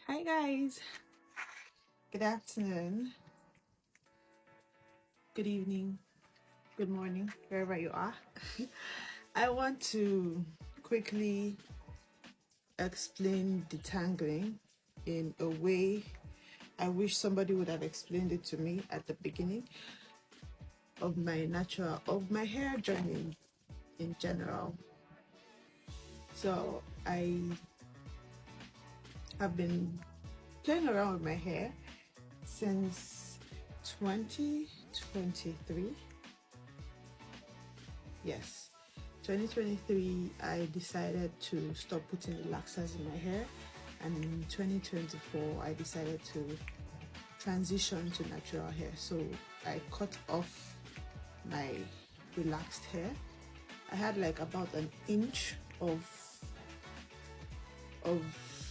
Hi guys, good afternoon, good evening, good morning, wherever you are. I want to quickly explain detangling in a way I wish somebody would have explained it to me at the beginning of my hair journey in general. So I have been playing around with my hair since 2023. Yes, 2023, I decided to stop putting relaxers in my hair, and in 2024, I decided to transition to natural hair. So I cut off my relaxed hair. I had like about an inch of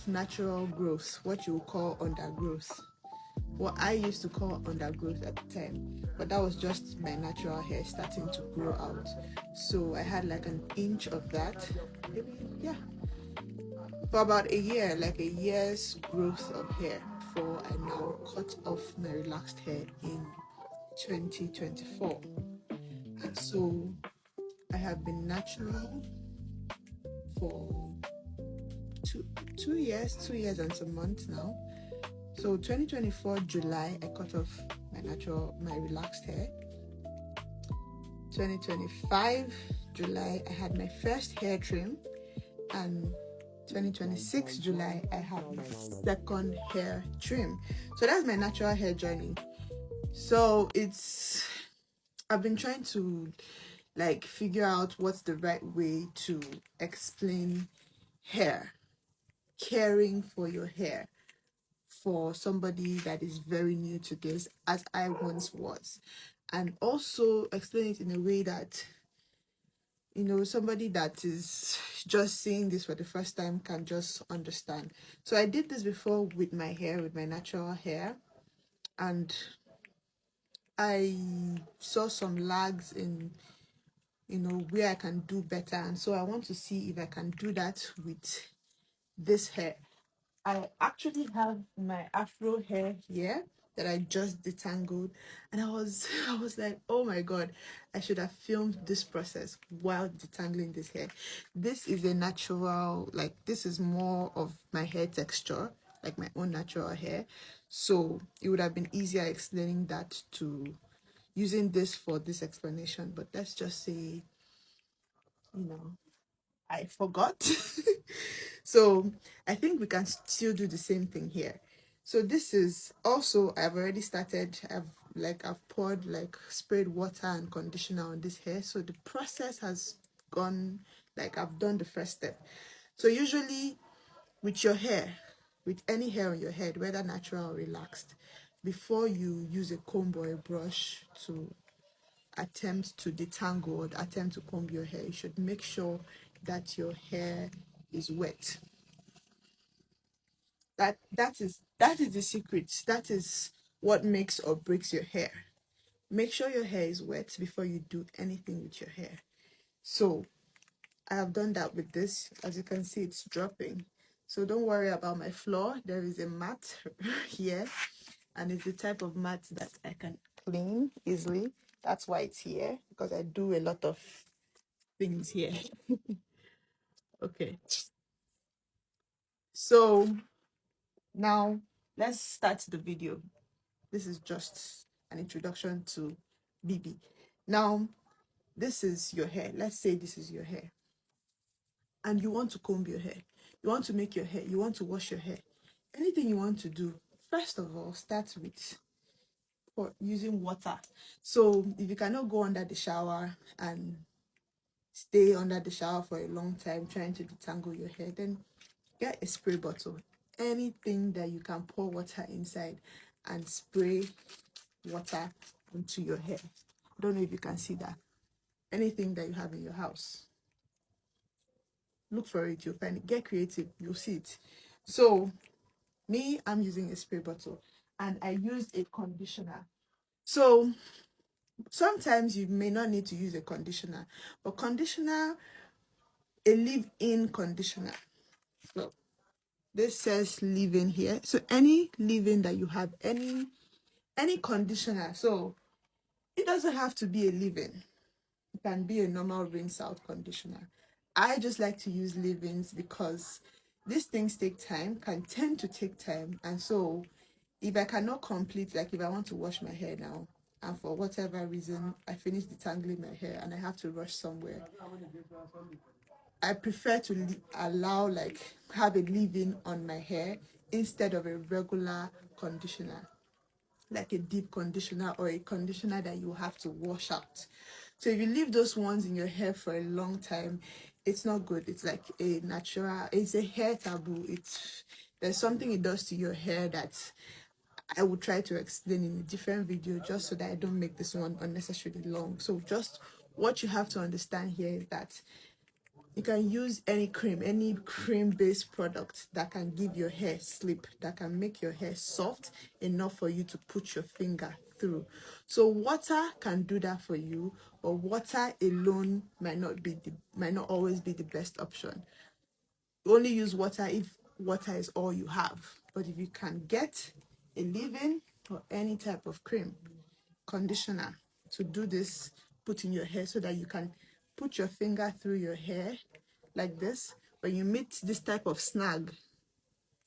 natural growth, what you would call undergrowth. What I used to call undergrowth at the time, but that was just my natural hair starting to grow out. So I had like an inch of that, maybe, yeah, for about a year, like a year's growth of hair before I now cut off my relaxed hair in 2024. And so I have been natural for two years and some months now. So 2024 July, I cut off my relaxed hair. 2025 July, I had my first hair trim, and 2026 July, I had my second hair trim. So that's my natural hair journey. So I've been trying to like figure out what's the right way to explain hair, caring for your hair for somebody that is very new to this, as I once was, and also explain it in a way that somebody that is just seeing this for the first time can just understand. So I did this before with my hair, with my natural hair, and I saw some lags in where I can do better, and so I want to see if I can do that with this hair. I actually have my afro hair here that I just detangled, and I was I was like, oh my god, I should have filmed this process while detangling this hair. This is a natural, like this is more of my hair texture, like my own natural hair. So it would have been easier explaining that to using this for this explanation, but let's just say, you know, I forgot. So I think we can still do the same thing here. So this is also, I've already started, I've poured, like sprayed water and conditioner on this hair. So the process has gone, like I've done the first step. So usually with your hair, with any hair on your head, whether natural or relaxed, before you use a comb or a brush to attempt to detangle or attempt to comb your hair, you should make sure that your hair is wet. That is the secret. That is what makes or breaks your hair. Make sure your hair is wet before you do anything with your hair. So I have done that with this. As you can see, it's dropping. So don't worry about my floor. There is a mat here, and it's the type of mat that I can clean easily. That's why it's here, because I do a lot of things here. Okay. So now let's start the video. This is just an introduction to BB. Now, this is your hair. Let's say this is your hair. And you want to comb your hair. You want to make your hair. You want to wash your hair. Anything you want to do, first of all, start with using water. So if you cannot go under the shower and stay under the shower for a long time trying to detangle your hair, then get a spray bottle. Anything that you can pour water inside and spray water into your hair. I don't know if you can see that. Anything that you have in your house, look for it, you'll find it. Get creative, you'll see it. So me, I'm using a spray bottle, and I used a conditioner. So sometimes you may not need to use a conditioner, but a leave-in conditioner. So This says leave-in here. So any leave-in that you have, any conditioner. So it doesn't have to be a leave-in. It can be a normal rinse out conditioner. I just like to use leave-ins because these things take time, can tend to take time. And so if I cannot complete, like if I want to wash my hair now, and for whatever reason I finish detangling my hair and I have to rush somewhere, I prefer to allow, like, have a leave-in on my hair instead of a regular conditioner, like a deep conditioner or a conditioner that you have to wash out. So if you leave those ones in your hair for a long time, it's not good. It's like a natural, it's a hair taboo. There's something it does to your hair that I will try to explain in a different video, just so that I don't make this one unnecessarily long. So just what you have to understand here is that you can use any cream based product that can give your hair slip, that can make your hair soft enough for you to put your finger through. So water can do that for you, but water alone might not always be the best option. You only use water if water is all you have. But if you can get a leave-in or any type of cream conditioner to do this, put in your hair so that you can put your finger through your hair like this. When you meet this type of snag,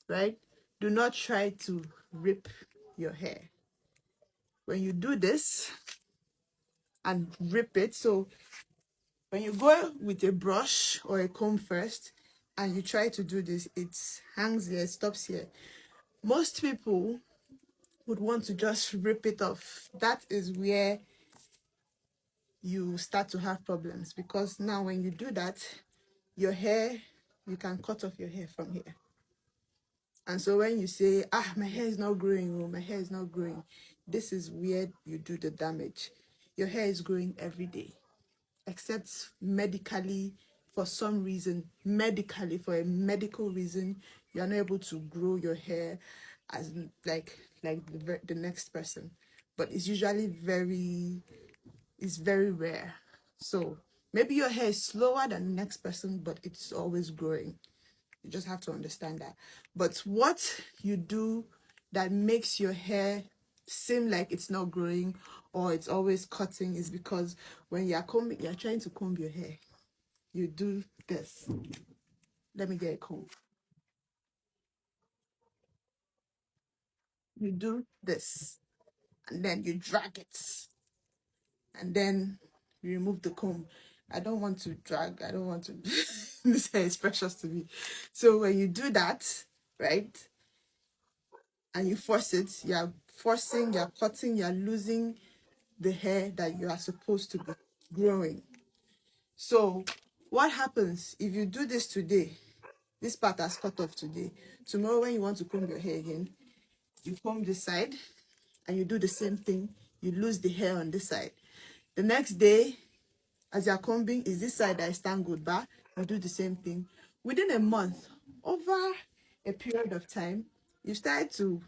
right, do not try to rip your hair. When you do this and rip it, so when you go with a brush or a comb first and you try to do this, it hangs here, it stops here. Most people would want to just rip it off. That is where you start to have problems, because now when you do that, your hair, you can cut off your hair from here. And so when you say, my hair is not growing, oh, my hair is not growing, this is where you do the damage. Your hair is growing every day, except medically, for some reason, for a medical reason, you are not able to grow your hair as like the next person. But it's usually very rare. So maybe your hair is slower than the next person, but it's always growing. You just have to understand that. But what you do that makes your hair seem like it's not growing or it's always cutting is because when you're trying to comb your hair, you do this. Let me get a comb. You do this, and then you drag it, and then you remove the comb. I don't want to drag. I don't want to. This hair is precious to me. So when you do that, right, and you force it, you're forcing, you're cutting, you're losing the hair that you are supposed to be growing. So what happens if you do this today? This part has cut off today. Tomorrow when you want to comb your hair again, you comb this side and you do the same thing. You lose the hair on this side. The next day, as you're combing, is this side that is tangled back. You do the same thing. Within a month, over a period of time, you start to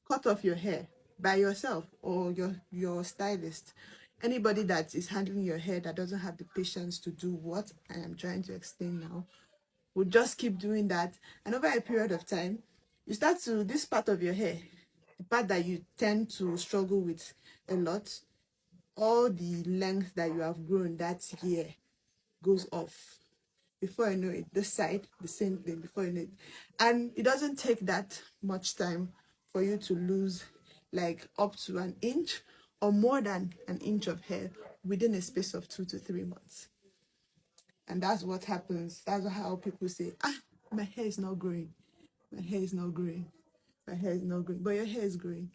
cut off your hair by yourself or your stylist. Anybody that is handling your hair that doesn't have the patience to do what I am trying to explain now will just keep doing that. And over a period of time, you start to, this part of your hair, the part that you tend to struggle with a lot, all the length that you have grown that year goes off. Before you know it, this side, the same thing, before you know it. And it doesn't take that much time for you to lose like up to an inch or more than an inch of hair within a space of 2 to 3 months. And that's what happens. That's how people say, my hair is not growing. My hair is not growing. My hair is not growing. But your hair is growing.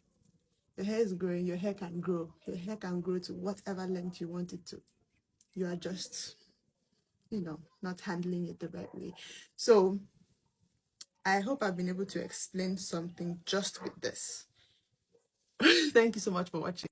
Your hair is growing. Your hair can grow. Your hair can grow to whatever length you want it to. You are just, not handling it the right way. So I hope I've been able to explain something just with this. Thank you so much for watching.